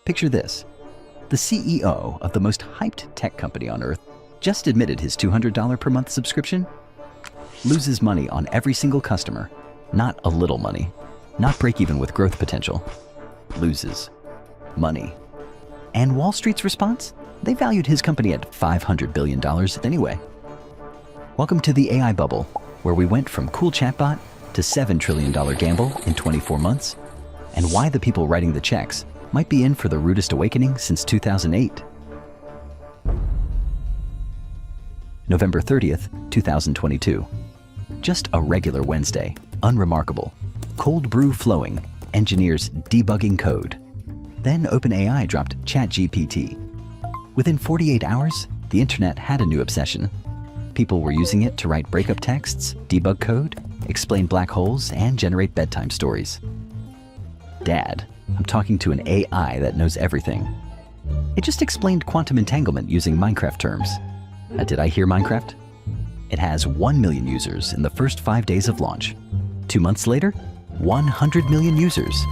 Picture this. The CEO of the most hyped tech company on earth just admitted his $200 per month subscription loses money on every single customer. Not a little money. Not break even with growth potential. Loses money. And Wall Street's response? They valued his company at $500 billion anyway. Welcome to the AI bubble, where we went from cool chatbot to $7 trillion gamble in 24 months, and why the people writing the checks might be in for the rudest awakening since 2008. November 30th, 2022. Just a regular Wednesday, unremarkable. Cold brew flowing, engineers debugging code. Then OpenAI dropped ChatGPT. Within 48 hours, the internet had a new obsession. People were using it to write breakup texts, debug code, explain black holes, and generate bedtime stories. Dad, I'm talking to an AI that knows everything. It just explained quantum entanglement using Minecraft terms. Did I hear Minecraft? It has 1 million users in the first 5 days of launch. 2 months later, 100 million users.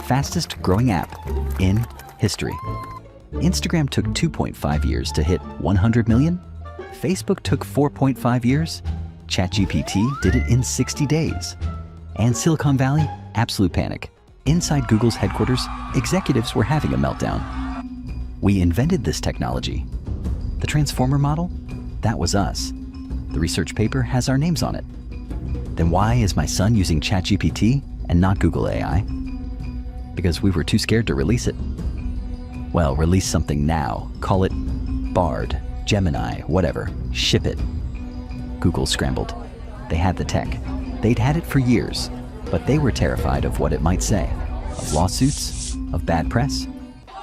Fastest growing app in history. Instagram took 2.5 years to hit 100 million. Facebook took 4.5 years. ChatGPT did it in 60 days. And Silicon Valley, absolute panic. Inside Google's headquarters, executives were having a meltdown. We invented this technology. The transformer model? That was us. The research paper has our names on it. Then why is my son using ChatGPT and not Google AI? Because we were too scared to release it. Well, release something now. Call it Bard, Gemini, whatever. Ship it. Google scrambled. They had the tech. They'd had it for years, but they were terrified of what it might say. Of lawsuits? Of bad press?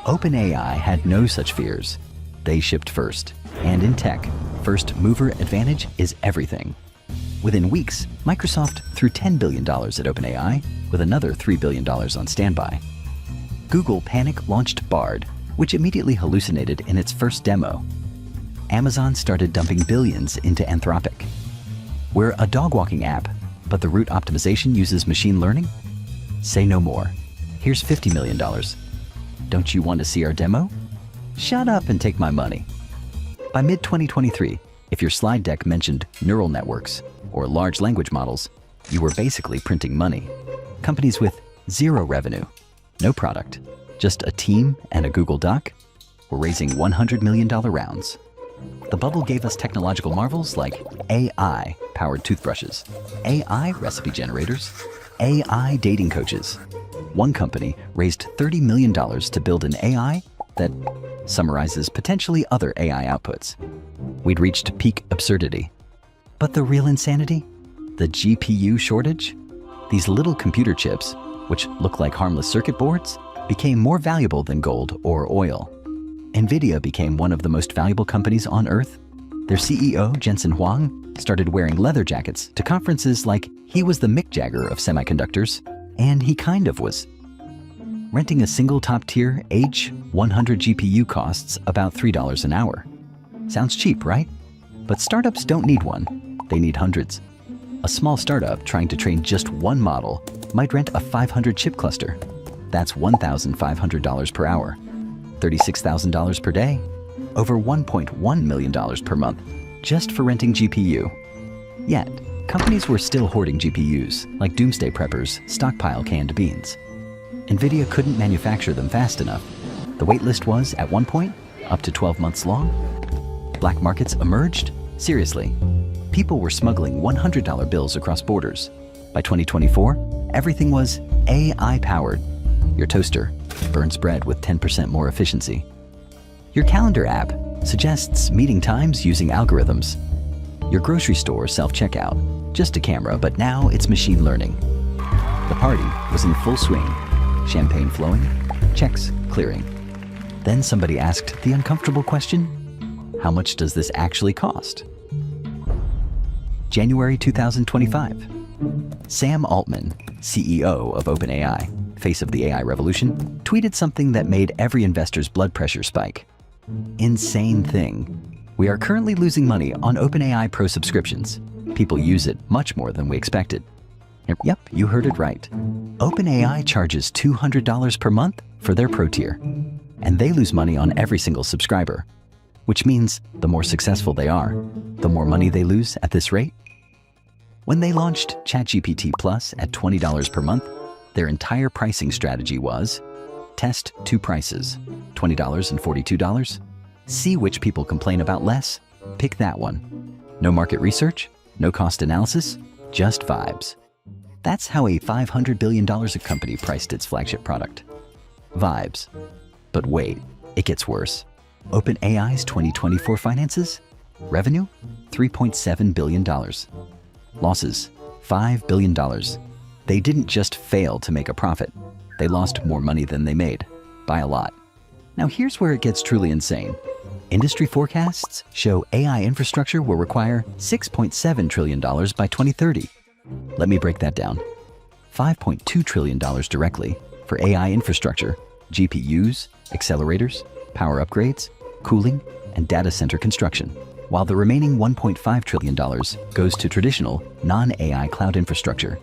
OpenAI had no such fears. They shipped first. And in tech, first mover advantage is everything. Within weeks, Microsoft threw $10 billion at OpenAI, with another $3 billion on standby. Google panic launched Bard, which immediately hallucinated in its first demo. Amazon started dumping billions into Anthropic. We're a dog-walking app, but the route optimization uses machine learning? Say no more. Here's $50 million. Don't you want to see our demo? Shut up and take my money. By mid-2023, if your slide deck mentioned neural networks or large language models, you were basically printing money. Companies with zero revenue, no product, just a team and a Google Doc, were raising $100 million rounds. The bubble gave us technological marvels like AI-powered toothbrushes, AI recipe generators, AI dating coaches. One company raised $30 million to build an AI that summarizes potentially other AI outputs. We'd reached peak absurdity. But the real insanity? The GPU shortage? These little computer chips, which look like harmless circuit boards, became more valuable than gold or oil. NVIDIA became one of the most valuable companies on Earth. Their CEO, Jensen Huang, started wearing leather jackets to conferences like he was the Mick Jagger of semiconductors, and he kind of was. Renting a single top-tier H100 GPU costs about $3 an hour. Sounds cheap, right? But startups don't need one. They need hundreds. A small startup trying to train just one model might rent a 500-chip cluster. That's $1,500 per hour. $36,000 per day, over $1.1 million per month, just for renting GPU. Yet, companies were still hoarding GPUs, like doomsday preppers stockpile canned beans. NVIDIA couldn't manufacture them fast enough. The waitlist was, at one point, up to 12 months long. Black markets emerged? Seriously. People were smuggling $100 bills across borders. By 2024, everything was AI-powered. Your toaster burns bread with 10% more efficiency. Your calendar app suggests meeting times using algorithms. Your grocery store self-checkout, just a camera, but now it's machine learning. The party was in full swing, champagne flowing, checks clearing. Then somebody asked the uncomfortable question, how much does this actually cost? January 2025. Sam Altman, CEO of OpenAI, face of the AI revolution, tweeted something that made every investor's blood pressure spike. Insane thing. We are currently losing money on OpenAI Pro subscriptions. People use it much more than we expected. Yep, you heard it right. OpenAI charges $200 per month for their Pro tier. and they lose money on every single subscriber, which means the more successful they are, the more money they lose at this rate. When they launched ChatGPT Plus at $20 per month, their entire pricing strategy was test two prices, $20 and $42. See which people complain about less, pick that one. No market research, no cost analysis, just vibes. That's how a $500 billion company priced its flagship product. Vibes. But wait, it gets worse. OpenAI's 2024 finances? Revenue? $3.7 billion. Losses? $5 billion. They didn't just fail to make a profit. They lost more money than they made, by a lot. Now here's where it gets truly insane. Industry forecasts show AI infrastructure will require $6.7 trillion by 2030. Let me break that down. $5.2 trillion directly for AI infrastructure, GPUs, accelerators, power upgrades, cooling, and data center construction, while the remaining $1.5 trillion goes to traditional, non-AI cloud infrastructure.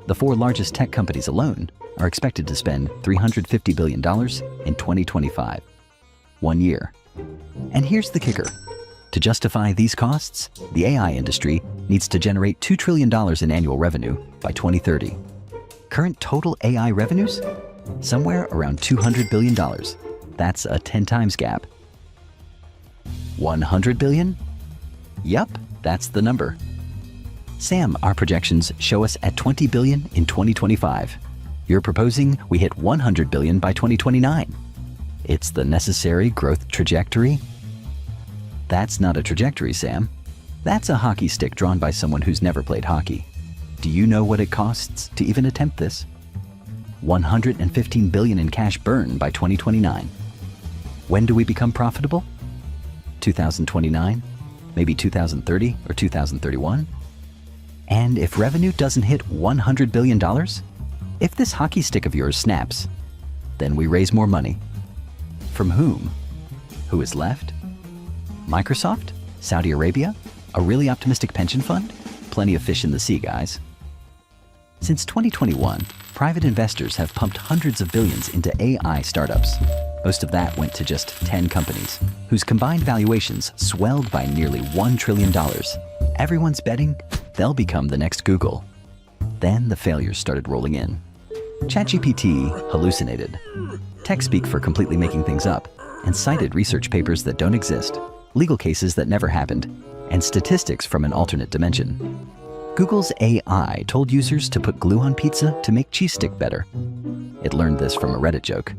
The four largest tech companies alone are expected to spend $350 billion in 2025. 1 year. And here's the kicker. To justify these costs, the AI industry needs to generate $2 trillion in annual revenue by 2030. Current total AI revenues? Somewhere around $200 billion. That's a 10 times gap. 100 billion? Yup, that's the number. Sam, our projections show us at 20 billion in 2025. You're proposing we hit 100 billion by 2029. It's the necessary growth trajectory? That's not a trajectory, Sam. That's a hockey stick drawn by someone who's never played hockey. Do you know what it costs to even attempt this? 115 billion in cash burn by 2029. When do we become profitable? 2029? Maybe 2030 or 2031? And if revenue doesn't hit $100 billion, if this hockey stick of yours snaps, then we raise more money. From whom? Who is left? Microsoft? Saudi Arabia? A really optimistic pension fund? Plenty of fish in the sea, guys. Since 2021, private investors have pumped hundreds of billions into AI startups. Most of that went to just 10 companies, whose combined valuations swelled by nearly $1 trillion. Everyone's betting they'll become the next Google. Then the failures started rolling in. ChatGPT hallucinated, tech speak for completely making things up, and cited research papers that don't exist, legal cases that never happened, and statistics from an alternate dimension. Google's AI told users to put glue on pizza to make cheese stick better. It learned this from a Reddit joke.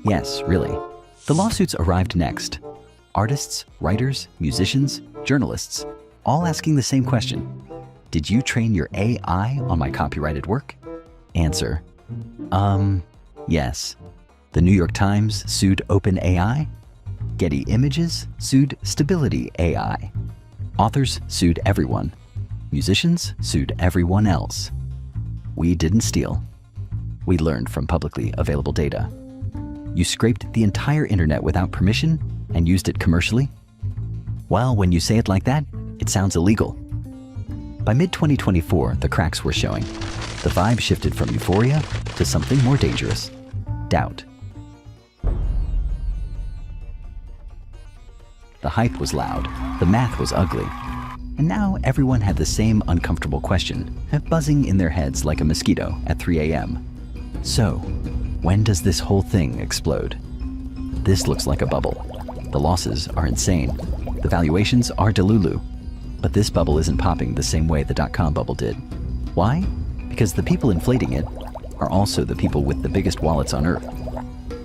Yes, really. The lawsuits arrived next. Artists, writers, musicians, journalists, all asking the same question. Did you train your AI on my copyrighted work? Answer. Yes. The New York Times sued OpenAI. Getty Images sued Stability AI. Authors sued everyone. Musicians sued everyone else. We didn't steal. We learned from publicly available data. You scraped the entire internet without permission and used it commercially? Well, when you say it like that, it sounds illegal. By mid-2024, the cracks were showing. The vibe shifted from euphoria to something more dangerous. Doubt. The hype was loud, the math was ugly, and now everyone had the same uncomfortable question, buzzing in their heads like a mosquito at 3 a.m. So, when does this whole thing explode? This looks like a bubble. The losses are insane. The valuations are delulu. But this bubble isn't popping the same way the dot-com bubble did. Why? Because the people inflating it are also the people with the biggest wallets on Earth.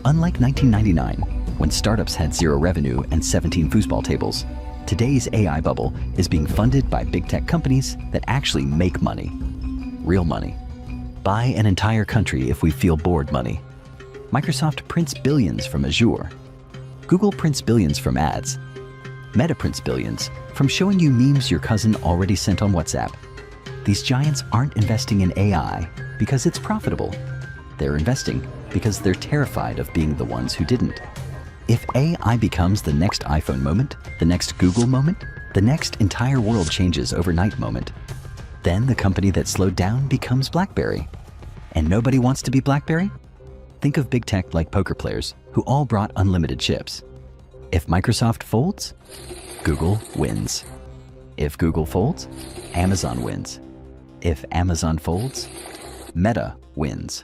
Unlike 1999, when startups had zero revenue and 17 foosball tables, today's AI bubble is being funded by big tech companies that actually make money. Real money. Buy an entire country if we feel bored money. Microsoft prints billions from Azure. Google prints billions from ads. Meta prints billions from showing you memes your cousin already sent on WhatsApp. These giants aren't investing in AI because it's profitable. They're investing because they're terrified of being the ones who didn't. If AI becomes the next iPhone moment, the next Google moment, the next entire world changes overnight moment, then the company that slowed down becomes BlackBerry. And nobody wants to be BlackBerry? Think of big tech like poker players who all brought unlimited chips. If Microsoft folds, Google wins. If Google folds, Amazon wins. If Amazon folds, Meta wins.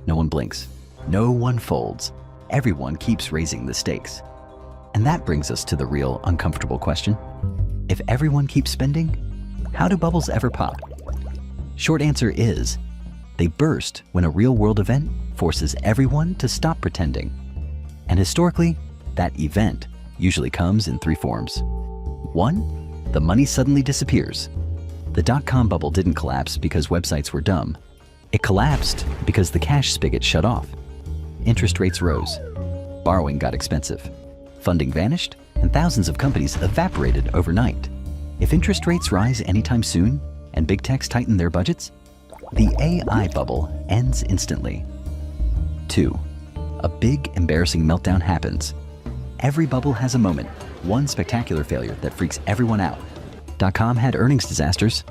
No one blinks. No one folds. Everyone keeps raising the stakes. And that brings us to the real uncomfortable question. If everyone keeps spending, how do bubbles ever pop? Short answer is, they burst when a real-world event forces everyone to stop pretending. And historically, that event usually comes in three forms. One, the money suddenly disappears. The dot-com bubble didn't collapse because websites were dumb. It collapsed because the cash spigot shut off. Interest rates rose. Borrowing got expensive. Funding vanished, and thousands of companies evaporated overnight. If interest rates rise anytime soon, and big techs tighten their budgets, the AI bubble ends instantly. 2. A big, embarrassing meltdown happens. Every bubble has a moment, one spectacular failure that freaks everyone out. .com had earnings disasters.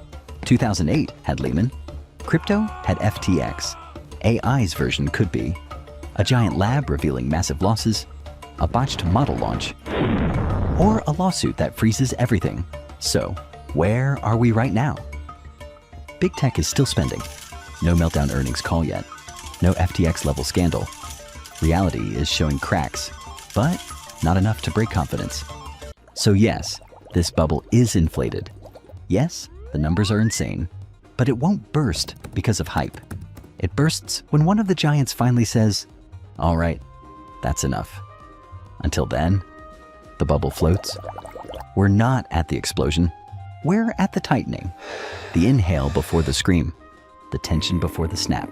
2008 had Lehman. Crypto had FTX. AI's version could be a giant lab revealing massive losses, a botched model launch, or a lawsuit that freezes everything. So, where are we right now? Big tech is still spending. No meltdown earnings call yet. No FTX-level scandal. Reality is showing cracks, but not enough to break confidence. So yes, this bubble is inflated. Yes, the numbers are insane, but it won't burst because of hype. It bursts when one of the giants finally says, "All right, that's enough." Until then, the bubble floats. We're not at the explosion. We're at the tightening. The inhale before the scream. The tension before the snap.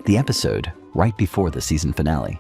The episode right before the season finale.